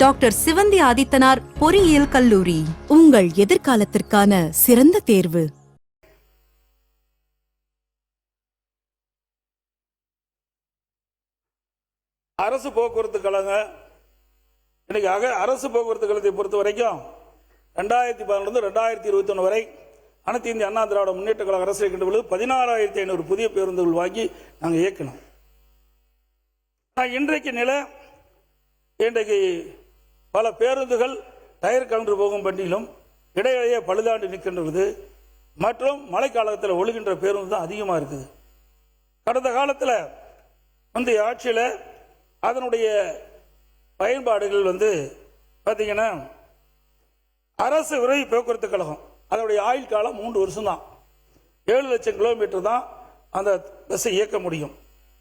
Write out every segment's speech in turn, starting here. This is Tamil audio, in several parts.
டாக்டர் சிவந்தி ஆதித்தனார் பொறியியல் கல்லூரி, உங்கள் எதிர்காலத்திற்கான சிறந்த தேர்வு. அரசு போக்குவரத்து கழக இன்னைக்கு அரசு போக்குவரத்து கழகத்தை பொறுத்த வரைக்கும் 2014 2021 வரை அனைத்து இந்திய அண்ணா திராவிட முன்னேற்ற கழக அரசு இருக்கின்ற பொழுது 16,500 புதிய பேருந்துகள் வாங்கி நாங்கள் இயக்கணும். இன்றைக்கு நிலை இன்றைக்கு பல பேருந்துகள் டயர் கலந்து போகும் பண்டிலும் இடையிடையே பழுதாண்டு நிற்கின்றது மற்றும் மழைக்காலத்தில் ஒழுகின்ற பேருந்து தான் அதிகமாக இருக்குது. கடந்த காலத்தில் ஆட்சியில் அதனுடைய பயன்பாடுகள் பார்த்தீங்கன்னா அரசு விரைவு போக்குவரத்து கழகம் அதனுடைய ஆயுள் காலம் 3 வருஷம் தான். 7 லட்சம் கிலோமீட்டர் தான் அந்த பஸ்ஸை இயக்க முடியும்.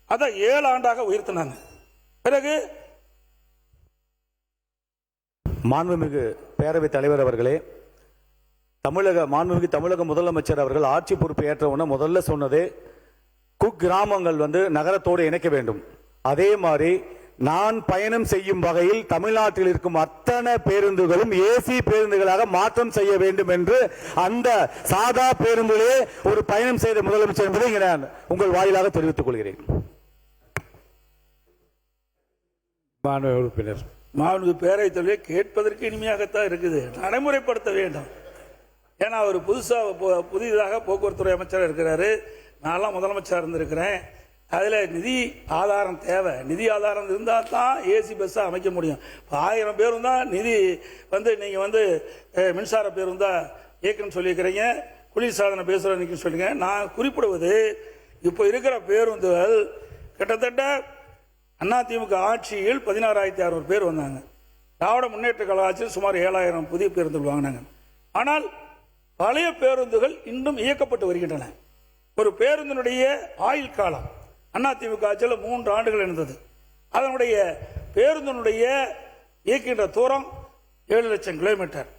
அதை 7 ஆண்டாக உயர்த்தினாங்க. பிறகு மாண்புமிகு பேரவைத் தலைவர் அவர்களே, மாண்புமிகு தமிழக முதலமைச்சர் அவர்கள் ஆட்சி பொறுப்பு ஏற்ற உடனே முதல்ல சொன்னது குக்கிராமங்கள் நகரத்தோடு இணைக்க வேண்டும். அதே மாதிரி நான் பயணம் செய்யும் வகையில் தமிழ்நாட்டில் இருக்கும் அத்தனை பேருந்துகளும் ஏசி பேருந்துகளாக மாற்றம் செய்ய வேண்டும் என்று அந்த சாதா பேருந்திலே ஒரு பயணம் செய்த முதலமைச்சர் என்பதை நான் உங்கள் வாயிலாக தெரிவித்துக் கொள்கிறேன். உறுப்பினர் மாண்பு பேரவைத் தலைவர் கேட்பதற்கு இனிமையாகத்தான் இருக்குது, நடைமுறைப்படுத்த வேண்டும். ஏன்னா அவர் புதிதாக போக்குவரத்துறை அமைச்சர் இருக்கிறாரு, நான்லாம் முதலமைச்சர் இருந்திருக்கிறேன். அதில் நிதி ஆதாரம் தேவை. நிதி ஆதாரம் இருந்தால் தான் ஏசி பஸ்ஸை அமைக்க முடியும். இப்போ 1000 பேரும் தான் நிதி நீங்கள் மின்சார பேருந்தா இயக்கணும்னு சொல்லியிருக்கிறீங்க, குளிர்சாதன பேசுகிறேன்னு சொல்லுங்க. நான் குறிப்பிடுவது இப்போ இருக்கிற பேருந்துகள் கிட்டத்தட்ட அதிமுக ஆட்சியில் 16,600 பேர் வந்தாங்க. திராவிட முன்னேற்ற கழக ஆட்சியில் சுமார் 7,000 புதிய பேருந்துகள் வாங்கினாங்க. ஆனால் பழைய பேருந்துகள் இன்னும் இயக்கப்பட்டு வருகின்றன. ஒரு பேருந்தினுடைய ஆயுள் காலம் அதிமுக ஆட்சியில் 3 ஆண்டுகள் இருந்தது. அதனுடைய பேருந்தினுடைய இயக்கின்ற தூரம் 7 லட்சம் கிலோமீட்டர்.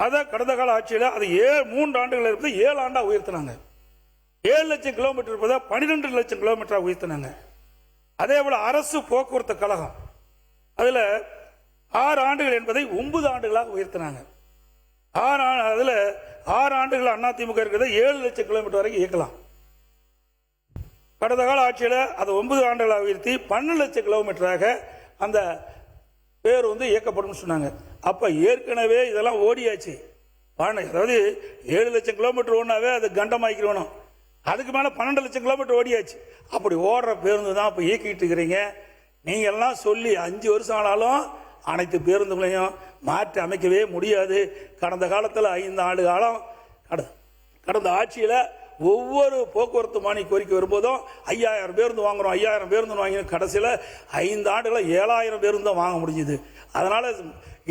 அதை கடந்த கால ஆட்சியில் அது 3 ஆண்டுகள் இருப்பது 7 ஆண்டா உயர்த்தினாங்க. 7 லட்சம் கிலோமீட்டர் இருப்பதை 12 லட்சம் கிலோமீட்டரா உயர்த்தினாங்க. அதே போல அரசு போக்குவரத்து கழகம் அதில் 6 ஆண்டுகள் என்பதை 9 ஆண்டுகளாக உயர்த்தினாங்க. 6 ஆண்டுகள் அதிமுக இருக்கிறத 7 லட்சம் கிலோமீட்டர் வரைக்கும் இயக்கலாம். கடந்த கால ஆட்சியில் அதை 9 ஆண்டுகளாக உயர்த்தி 12 லட்சம் கிலோமீட்டராக அந்த பேருந்து இயக்கப்படும் சொன்னாங்க. அப்ப ஏற்கனவே இதெல்லாம் ஓடியாச்சு. அதாவது 7 லட்சம் கிலோமீட்டர் ஓடினாவே அது கண்டமாக்கிடணும். அதுக்கு மேல 12 லட்சம் கிலோமீட்டர் ஓடியாச்சு. அப்படி ஓடுற பேருந்து தான் இப்ப இயக்கிட்டு இருக்கிறீங்க. நீங்க எல்லாம் சொல்லி 5 வருஷம் ஆனாலும் அனைத்து பேருந்துகளையும் மாற்றி அமைக்கவே முடியாது. கடந்த காலத்தில் 5 ஆண்டு காலம் கடந்த ஆட்சியில ஒவ்வொரு போக்குவரத்து மானிய கோரிக்கை வரும்போதும் 5000 பேருந்து வாங்குறோம், 5000 பேருந்து வாங்கி கடைசியில் 5 ஆண்டுகளை 7000 பேருந்து தான் வாங்க முடிஞ்சது. அதனால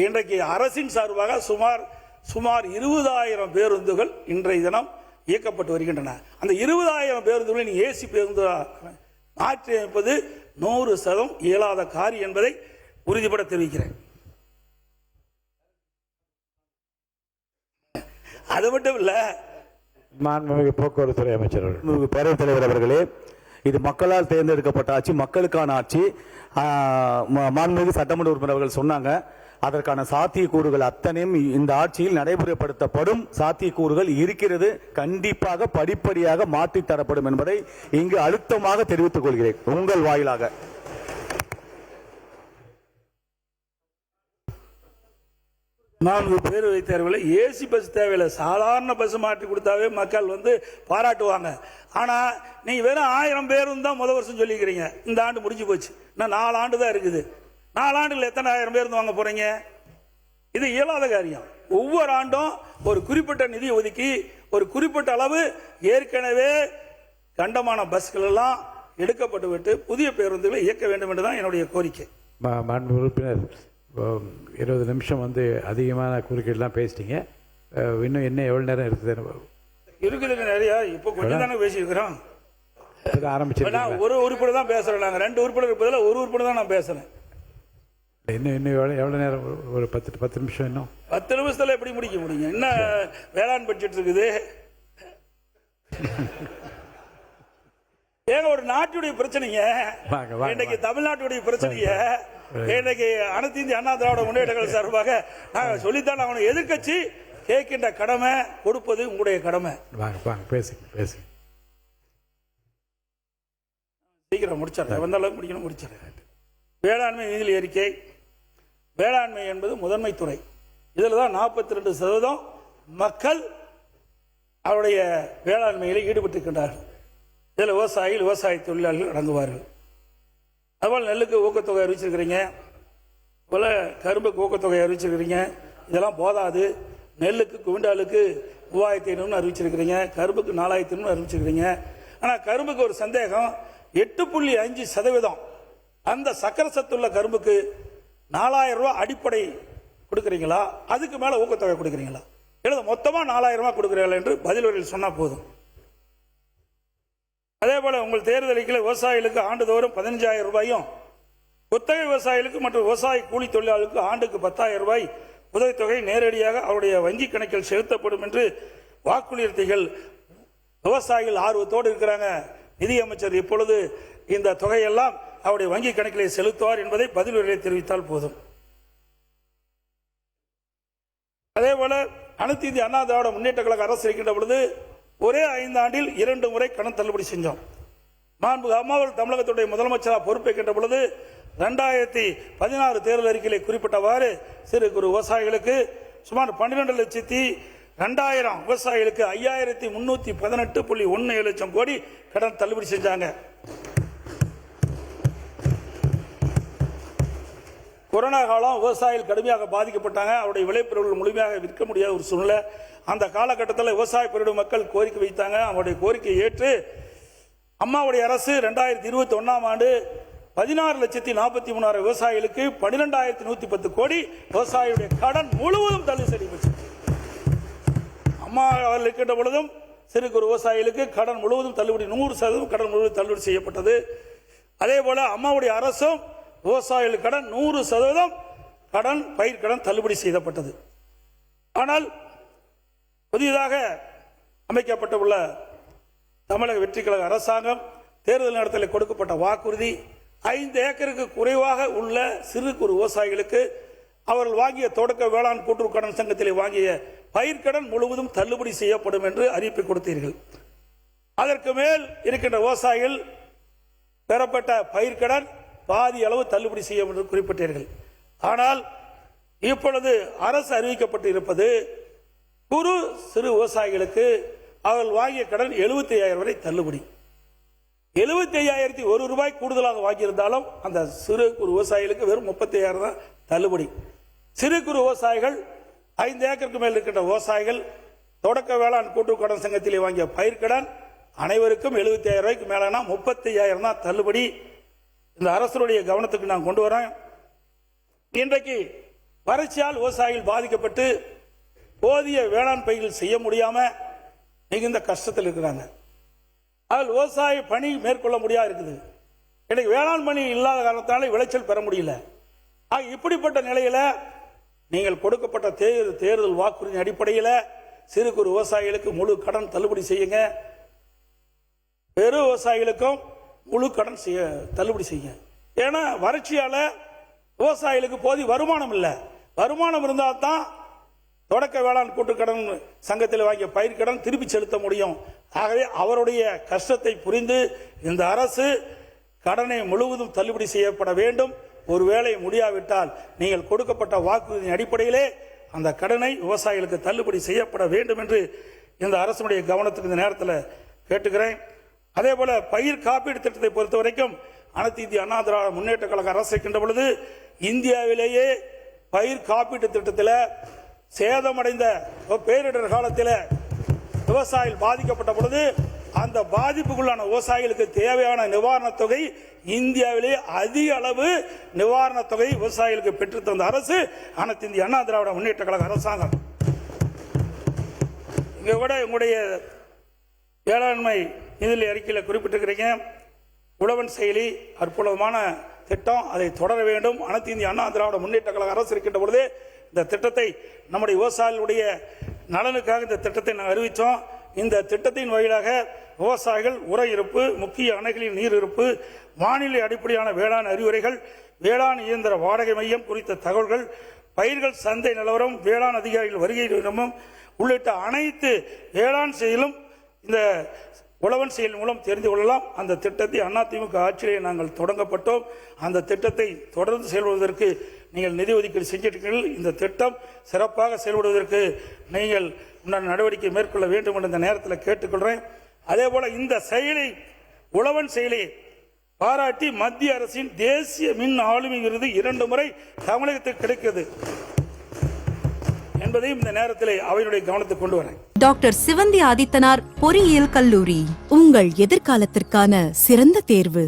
இன்றைக்கு அரசின் சார்பாக சுமார் 20,000 பேருந்துகள் இன்றைய தினம் இயக்கப்பட்டு வருகின்றன. அந்த 20,000 பேருந்துகளை நீ ஏசி பேருந்து மாற்றி அமைப்பது 100% இயலாத காரியம் என்பதை உறுதிபட தெரிவிக்கிறேன். அது மட்டும் இல்ல, மாண்புமிகு போக்குவரத்துறை அமைச்சர் பேரவைத் தலைவர் அவர்களே, இது மக்களால் தேர்ந்தெடுக்கப்பட்ட ஆட்சி, மக்களுக்கான ஆட்சி. மாண்புமிகு சட்டமன்ற உறுப்பினர் அவர்கள் சொன்னாங்க, அதற்கான சாத்தியக்கூறுகள் அத்தனையும் இந்த ஆட்சியில் நடைமுறைப்படுத்தப்படும் சாத்தியக்கூறுகள் இருக்கிறது. கண்டிப்பாக படிப்படியாக மாற்றி தரப்படும் என்பதை இங்கு அழுத்தமாக தெரிவித்துக் கொள்கிறேன் உங்கள் வாயிலாக. பேரவைத் தேர்வில் ஏசி பஸ் தேவையில்லை, சாதாரண பஸ் மாற்றி கொடுத்தாவே மக்கள் பாராட்டுவாங்க. ஆனா நீங்க வெறும் 1000 பேரும் தான் முதல் வருஷம் சொல்லிக்கிறீங்க. இந்த ஆண்டு முடிஞ்சு போச்சு, இன்னும் 4 ஆண்டு தான் இருக்குது. 4 ஆண்டுகள் எத்தனை 1000 பேருந்து வாங்க போறீங்க? இது இயலாத காரியம். ஒவ்வொரு ஆண்டும் ஒரு குறிப்பிட்ட நிதி ஒதுக்கி ஒரு குறிப்பிட்ட அளவு ஏற்கனவே கண்டமான பஸ்கள் எல்லாம் எடுக்கப்பட்டு விட்டு புதிய பேருந்துகளை இயக்க வேண்டும் என்றுதான் என்னுடைய கோரிக்கை. உறுப்பினர் 20 நிமிஷம் அதிகமான குறுக்கீடுலாம் பேசிட்டீங்க. இன்னும் என்ன எவ்வளவு நேரம் இருக்குது? நிறைய. இப்போ கொஞ்சம் தானே பேசியிருக்கிறோம். ஆரம்பிச்சு ஒரு உறுப்பினர் தான் பேசுறேன். நாங்கள் 2 உறுப்பினர் இருப்பதில் ஒரு உறுப்பினர் தான் நான் பேசுறேன். இன்னும் எவ்வளவு நேரம்? ஒரு 10 நிமிஷம். இன்னும் 10 நிமிஷத்துல எப்படி முடிக்க முடியும்? என்ன வேளாண் பட்ஜெட் இருக்குது? ஏங்க ஒரு நாட்டுடைய பிரச்சனைங்க, இன்னைக்கு தமிழ்நாட்டுடைய பிரச்சனைய இன்னைக்கு அனைத்து இந்திய அண்ணா திராவிட முன்னேற்ற கழக சார்பாக நாங்கள் சொல்லித்தான் அவனை எதிர்க்கட்சி கேட்கின்ற கடமை கொடுப்பது உங்களுடைய கடமை. பேசுங்க. சீக்கிரம் முடிச்சாரு, வந்த அளவுக்கு முடிக்கணும், முடிச்சாரு. வேளாண்மை நிதி அறிக்கை. வேளாண்மை என்பது முதன்மை துறை. இதில் தான் 42% மக்கள் அவருடைய வேளாண்மையில் ஈடுபட்டிருக்கின்றார்கள். இதில் விவசாயிகள், விவசாய தொழிலாளர்கள் அடங்குவார்கள். அதுபோல் நெல்லுக்கு ஊக்கத்தொகை அறிவிச்சிருக்கிறீங்க, போல் கரும்புக்கு ஊக்கத்தொகை அறிவிச்சிருக்கிறீங்க. இதெல்லாம் போதாது. நெல்லுக்கு குவிண்டாலுக்கு 3500 அறிவிச்சிருக்கிறீங்க, கரும்புக்கு 4500 அறிவிச்சிருக்கிறீங்க. ஆனால் கரும்புக்கு ஒரு சந்தேகம், 8.5% அந்த சக்கர சத்துள்ள கரும்புக்கு 4000 ரூபாய் அடிப்படை கொடுக்குறீங்களா, அதுக்கு மேலே ஊக்கத்தொகை கொடுக்குறீங்களா, இல்லை மொத்தமாக 4000 ரூபாய் கொடுக்குறீங்களா என்று பதில் வரையில் சொன்னால் போதும். அதே போல உங்கள் தேர்தலில் விவசாயிகளுக்கு ஆண்டுதோறும் 15,000 ரூபாயும், குத்தகை விவசாயிகளுக்கு மற்றும் விவசாய கூலி தொழிலாளர்களுக்கு ஆண்டுக்கு 10,000 ரூபாய் உதவித்தொகை நேரடியாக அவருடைய வங்கி கணக்கில் செலுத்தப்படும் என்று வாக்குறுதிகள். விவசாயிகள் ஆர்வத்தோடு இருக்கிறாங்க. நிதியமைச்சர் இப்பொழுது இந்த தொகையெல்லாம் அவருடைய வங்கி கணக்கிலே செலுத்துவார் என்பதை பதில் உரையில் தெரிவித்தால் போதும். அதே போல அனைத்து இந்திய அண்ணா திராவிட முன்னேற்ற கழக அரசு இருக்கின்ற பொழுது ஒரே 5 ஆண்டில் 2 முறை கடன் தள்ளுபடி செஞ்சோம். மாண்பு அம்மாவர்கள் தமிழகத்துடைய முதலமைச்சராக பொறுப்பேற்கின்ற பொழுது 2016 தேர்தல் அறிக்கையில் குறிப்பிட்டவாறு சிறு குறு விவசாயிகளுக்கு சுமார் 12,02,000 விவசாயிகளுக்கு 5,318.17 லட்சம் கோடி கடன் தள்ளுபடி செஞ்சாங்க. கொரோனா காலம் விவசாயிகள் கடுமையாக பாதிக்கப்பட்டாங்க. அவருடைய விளைபொருள் முழுமையாக விற்க முடியாத ஒரு சூழ்நிலை. அந்த காலகட்டத்தில் விவசாய பெருடு மக்கள் கோரிக்கை வைத்தாங்க. அவருடைய கோரிக்கையை ஏற்று அம்மாவுடைய அரசு 2021 ஆண்டு 16,43,000 விவசாயிகளுக்கு 12,110 கோடி விவசாயிகளுடைய கடன் முழுவதும் தள்ளுபடி செய்யப்பட்டது. அம்மா அவர்கள் இருக்கின்ற பொழுதும் சிறு குறு விவசாயிகளுக்கு கடன் முழுவதும் தள்ளுபடி 100% கடன் முழுவதும் தள்ளுபடி செய்யப்பட்டது. அதே போல அம்மாவுடைய அரசும் விவசாயிகளுக்கு கடன் 100% கடன் பயிர் கடன் தள்ளுபடி செய்யப்பட்டது. ஆனால் புதிதாக அமைக்கப்பட்டுள்ள தமிழக வெற்றி கழக அரசாங்கம் தேர்தல் நேரத்தில் கொடுக்கப்பட்ட வாக்குறுதி 5 ஏக்கருக்கு குறைவாக உள்ள சிறு குறு விவசாயிகளுக்கு அவர்கள் வாங்கிய தொடக்க வேளாண் கூட்டுறவு கடன் சங்கத்தில் வாங்கிய பயிர்க்கடன் முழுவதும் தள்ளுபடி செய்யப்படும் என்று அறிவிப்பை கொடுத்தீர்கள். அதற்கு மேல் இருக்கின்ற விவசாயிகள் பெறப்பட்ட பயிர்க்கடன் பாதி அளவு தள்ளுபடி செய்யும் என்று குறிப்பிட்டீர்கள். ஆனால் இப்பொழுது அரசு அறிவிக்கப்பட்டு இருப்பது குறு சிறு விவசாயிகளுக்கு அவர்கள் வாங்கிய கடன் 75,000 வரை தள்ளுபடி. 75,001 ரூபாய் கூடுதலாக வாங்கியிருந்தாலும் அந்த சிறு குறு விவசாயிகளுக்கு வெறும் 35,000 தான் தள்ளுபடி. சிறு குறு விவசாயிகள் 5 ஏக்கருக்கு மேல் இருக்கின்ற விவசாயிகள் தொடக்க வேளாண் கூட்டுறவு கடன் சங்கத்திலே வாங்கிய பயிர்க்கடன் அனைவருக்கும் 75,000 ரூபாய்க்கு மேலானா 35,000 தான் தள்ளுபடி. இந்த அரசுடைய கவனத்துக்கு நான் கொண்டு வரேன். இன்றைக்கு வறட்சியால் விவசாயிகள் பாதிக்கப்பட்டு போதிய வேளாண் பயிர்கள் செய்ய முடியாம மிகுந்த கஷ்டத்தில் இருக்கிறாங்க. அதில் விவசாய பணி மேற்கொள்ள முடியாது இருக்குது. இன்னைக்கு வேளாண் பணி இல்லாத காரணத்தால விளைச்சல் பெற முடியல. இப்படிப்பட்ட நிலையில நீங்கள் கொடுக்கப்பட்ட தேர்தல் வாக்குறுதி அடிப்படையில் சிறு குறு விவசாயிகளுக்கு முழு கடன் தள்ளுபடி செய்யுங்க. பெரு விவசாயிகளுக்கும் முழு கடன் தள்ளுபடி செய்யுங்க. ஏன்னா வறட்சியால விவசாயிகளுக்கு போதிய வருமானம் இல்லை. வருமானம் இருந்தால் தான் தொடக்க வேளாண் கூட்டுக்கடன் சங்கத்தில் வாங்கிய பயிர்க்கடன் திருப்பி செலுத்த முடியும். ஆகவே அவருடைய கஷ்டத்தை புரிந்து இந்த அரசு கடனை முழுவதும் தள்ளுபடி செய்யப்பட வேண்டும். ஒருவேளை முடியாவிட்டால் நீங்கள் கொடுக்கப்பட்ட வாக்குறுதியின் அடிப்படையிலே அந்த கடனை விவசாயிகளுக்கு தள்ளுபடி செய்யப்பட வேண்டும் என்று இந்த அரசுடைய கவனத்துக்கு இந்த நேரத்தில் கேட்டுக்கிறேன். அதே போல பயிர் காப்பீடு திட்டத்தை பொறுத்த வரைக்கும் அனைத்து இந்திய அண்ணா திராவிட முன்னேற்ற கழக அரசு இருக்கின்ற பொழுது இந்தியாவிலேயே பயிர் காப்பீட்டு திட்டத்தில் சேதமடைந்த பேரிடர் காலத்தில் விவசாயிகள் பாதிக்கப்பட்ட பொழுது அந்த பாதிப்புக்குள்ளான விவசாயிகளுக்கு தேவையான நிவாரணத் தொகை இந்தியாவிலேயே அதிக அளவு நிவாரணத் தொகை விவசாயிகளுக்கு பெற்று தந்த அரசு அனைத்து இந்திய அண்ணா திராவிட முன்னேற்ற கழக அரசாங்கம். இங்க கூட உங்களுடைய வேளாண்மை நிதி அறிக்கையில் குறிப்பிட்டிருக்கிறீங்க. உழவன் செயலி அற்புதமான திட்டம், அதை தொடர வேண்டும். அனைத்து இந்திய அண்ணா திராவிட முன்னேற்ற கழக அரசு இருக்கின்ற பொழுது இந்த திட்டத்தை நம்முடைய விவசாயிகளுடைய நலனுக்காக இந்த திட்டத்தை நாங்கள் அறிவித்தோம். இந்த திட்டத்தின் வாயிலாக விவசாயிகள் உர இருப்பு, முக்கிய அணைகளின் நீர் இருப்பு, வானிலை அடிப்படையான வேளாண் அறிவுரைகள், வேளாண் இயந்திர வாடகை மையம் குறித்த தகவல்கள், பயிர்கள் சந்தை நிலவரம், வேளாண் அதிகாரிகள் வருகை நேரமும் உள்ளிட்ட அனைத்து வேளாண் செயலும் இந்த உழவன் செயல் மூலம் தெரிந்து கொள்ளலாம். அந்த திட்டத்தை அதிமுக ஆட்சியிலே நாங்கள் தொடங்கப்பட்டோம். அந்த திட்டத்தை தொடர்ந்து செயல்படுவதற்கு நீங்கள் நிதி ஒதுக்கீடு செஞ்சிருக்கிறீர்கள். இந்த திட்டம் சிறப்பாக செயல்படுவதற்கு நீங்கள் நடவடிக்கை மேற்கொள்ள வேண்டும் என்று இந்த நேரத்தில் கேட்டுக்கொள்கிறேன். அதே போல இந்த செயலை, உழவன் செயலை பாராட்டி மத்திய அரசின் தேசிய மின் ஆளுமை விருது 2 முறை தமிழகத்துக்கு கிடைக்கிறது என்பதையும் இந்த நேரத்தில் அவையினுடைய கவனத்துக்கு கொண்டு வரேன். டாக்டர் சிவந்தி ஆதித்தனார் பொறியியல் கல்லூரி, உங்கள் எதிர்காலத்திற்கான சிறந்த தேர்வு.